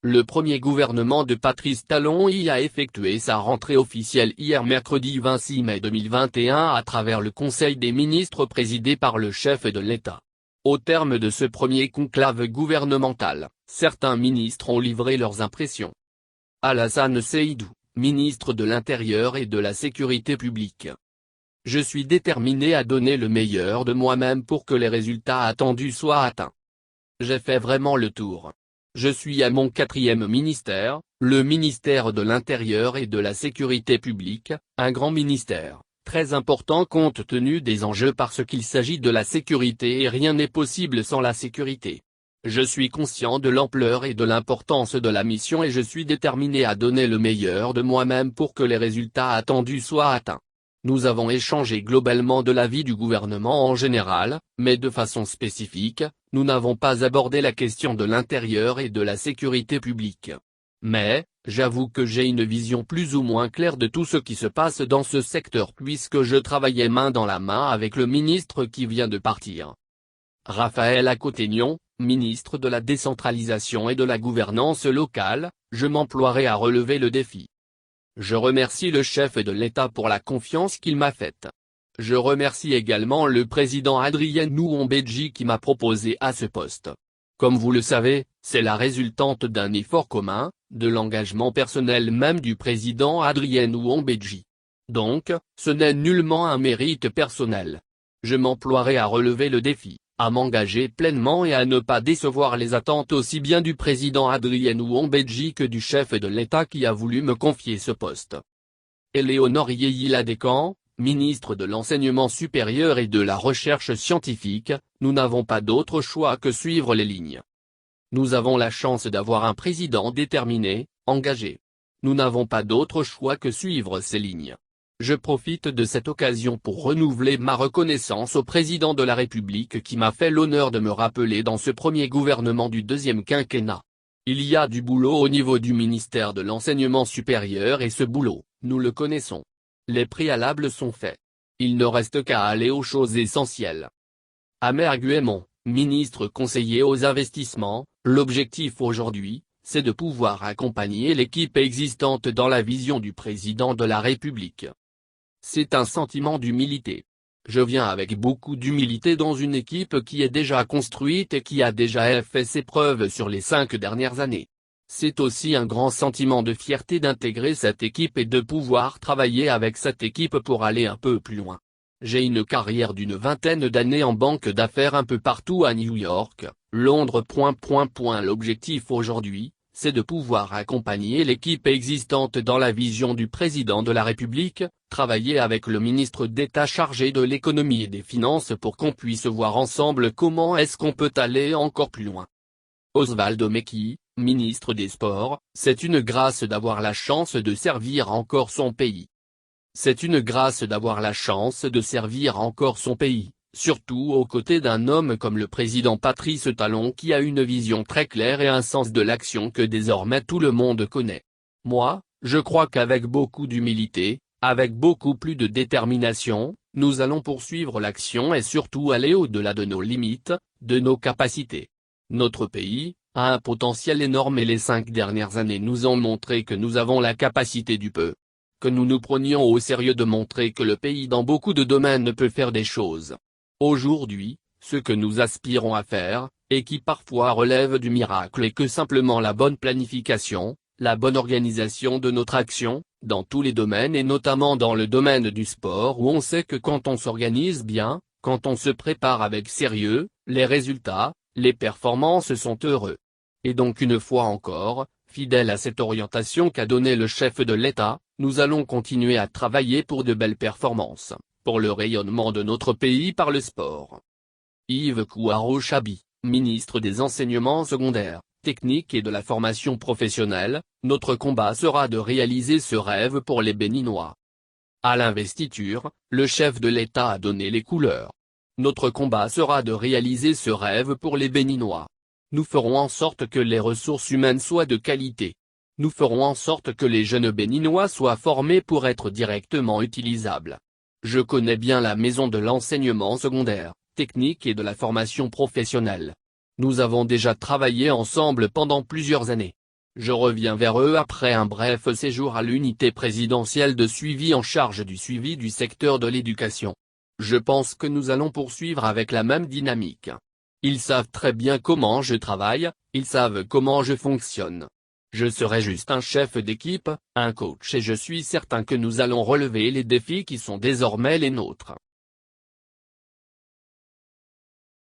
Le premier gouvernement de Patrice Talon y a effectué sa rentrée officielle hier mercredi 26 mai 2021 à travers le Conseil des ministres présidé par le chef de l'État. Au terme de ce premier conclave gouvernemental, certains ministres ont livré leurs impressions. Alassane Seydou, ministre de l'Intérieur et de la Sécurité publique. Je suis déterminé à donner le meilleur de moi-même pour que les résultats attendus soient atteints. J'ai fait vraiment le tour. Je suis à mon 4e ministère, le ministère de l'Intérieur et de la Sécurité publique, un grand ministère, très important compte tenu des enjeux parce qu'il s'agit de la sécurité et rien n'est possible sans la sécurité. Je suis conscient de l'ampleur et de l'importance de la mission et je suis déterminé à donner le meilleur de moi-même pour que les résultats attendus soient atteints. Nous avons échangé globalement de l'avis du gouvernement en général, mais de façon spécifique, nous n'avons pas abordé la question de l'intérieur et de la sécurité publique. Mais, j'avoue que j'ai une vision plus ou moins claire de tout ce qui se passe dans ce secteur puisque je travaillais main dans la main avec le ministre qui vient de partir. Raphaël Acoténion, ministre de la décentralisation et de la gouvernance locale, je m'emploierai à relever le défi. Je remercie le chef de l'État pour la confiance qu'il m'a faite. Je remercie également le président Adrien Ouambedji qui m'a proposé à ce poste. Comme vous le savez, c'est la résultante d'un effort commun, de l'engagement personnel même du président Adrien Ouambedji. Donc, ce n'est nullement un mérite personnel. Je m'emploierai à relever le défi, à m'engager pleinement et à ne pas décevoir les attentes aussi bien du président Adrien Ouambedji que du chef de l'État qui a voulu me confier ce poste. Éléonore Yéhila-Descamps, ministre de l'Enseignement supérieur et de la Recherche scientifique, nous n'avons pas d'autre choix que suivre les lignes. Nous avons la chance d'avoir un président déterminé, engagé. Nous n'avons pas d'autre choix que suivre ces lignes. Je profite de cette occasion pour renouveler ma reconnaissance au président de la République qui m'a fait l'honneur de me rappeler dans ce premier gouvernement du deuxième quinquennat. Il y a du boulot au niveau du ministère de l'Enseignement supérieur et ce boulot, nous le connaissons. Les préalables sont faits. Il ne reste qu'à aller aux choses essentielles. Amer Guémon, ministre conseiller aux investissements, l'objectif aujourd'hui, c'est de pouvoir accompagner l'équipe existante dans la vision du président de la République. C'est un sentiment d'humilité. Je viens avec beaucoup d'humilité dans une équipe qui est déjà construite et qui a déjà fait ses preuves sur les 5 dernières années. C'est aussi un grand sentiment de fierté d'intégrer cette équipe et de pouvoir travailler avec cette équipe pour aller un peu plus loin. J'ai une carrière d'une 20aine d'années en banque d'affaires un peu partout à New York, Londres. L'objectif aujourd'hui, c'est de pouvoir accompagner l'équipe existante dans la vision du président de la République, travailler avec le ministre d'État chargé de l'économie et des finances pour qu'on puisse voir ensemble comment est-ce qu'on peut aller encore plus loin. Osvaldo Meki, ministre des Sports, c'est une grâce d'avoir la chance de servir encore son pays. C'est une grâce d'avoir la chance de servir encore son pays, surtout aux côtés d'un homme comme le président Patrice Talon qui a une vision très claire et un sens de l'action que désormais tout le monde connaît. Moi, je crois qu'avec beaucoup d'humilité, avec beaucoup plus de détermination, nous allons poursuivre l'action et surtout aller au-delà de nos limites, de nos capacités. Notre pays a un potentiel énorme et les 5 dernières années nous ont montré que nous avons la capacité du peu. Que nous nous prenions au sérieux de montrer que le pays dans beaucoup de domaines peut faire des choses. Aujourd'hui, ce que nous aspirons à faire, et qui parfois relève du miracle est que simplement la bonne planification, la bonne organisation de notre action, dans tous les domaines et notamment dans le domaine du sport où on sait que quand on s'organise bien, quand on se prépare avec sérieux, les résultats, les performances sont heureux. Et donc une fois encore, fidèle à cette orientation qu'a donnée le chef de l'État, nous allons continuer à travailler pour de belles performances, pour le rayonnement de notre pays par le sport. Yves Kouaro-Chabi, ministre des Enseignements secondaires, techniques et de la formation professionnelle, notre combat sera de réaliser ce rêve pour les Béninois. À l'investiture, le chef de l'État a donné les couleurs. Notre combat sera de réaliser ce rêve pour les Béninois. Nous ferons en sorte que les ressources humaines soient de qualité. Nous ferons en sorte que les jeunes Béninois soient formés pour être directement utilisables. Je connais bien la maison de l'enseignement secondaire, technique et de la formation professionnelle. Nous avons déjà travaillé ensemble pendant plusieurs années. Je reviens vers eux après un bref séjour à l'unité présidentielle de suivi en charge du suivi du secteur de l'éducation. Je pense que nous allons poursuivre avec la même dynamique. Ils savent très bien comment je travaille, ils savent comment je fonctionne. Je serai juste un chef d'équipe, un coach et je suis certain que nous allons relever les défis qui sont désormais les nôtres.